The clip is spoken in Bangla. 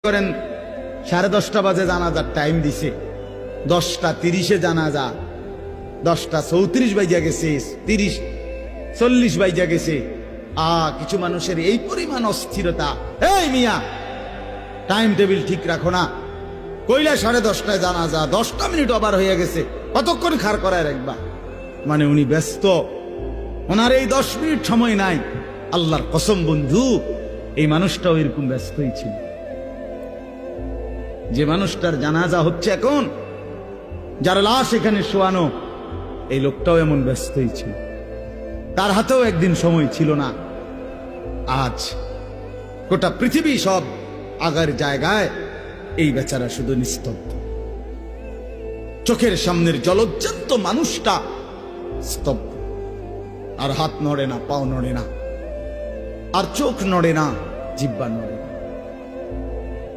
করেন 10:30 বাজে জানাজার টাইম দিছে, 10:30 জানাজা, 10:34 বাজে গেছে, 30-40 বাজে গেছে। কিছু মানুষের এই পরিমাণ অস্থিরতা, এই মিয়া টাইম টেবিল ঠিক রাখো না, কইলা 10:30 জানাজা, 10টা মিনিট ওভার হয়ে গেছে, কতক্ষণ খাড় করায় রাখবা? মানে উনি ব্যস্ত, ওনার এই 10 মিনিট সময় নাই। আল্লাহর কসম বন্ধু, এই মানুষটাও এরকম ব্যস্তই ছিল। যে মানুষটার জানাজা হচ্ছে এখন, যার লাশ এখানে শোয়ানো, এই লোকটাও এমন ব্যস্তই ছিল। তার হাতেও একদিন সময় ছিল না। আজ গোটা পৃথিবী সব আগার জায়গায়, এই বেচারা শুধু নিস্তব্ধ। চোখের সামনের জলজ্জান্ত মানুষটা স্তব্ধ, আর হাত নড়ে না, পাও নড়ে না, আর চোখ নড়ে না, জিহ্বা নড়ে না।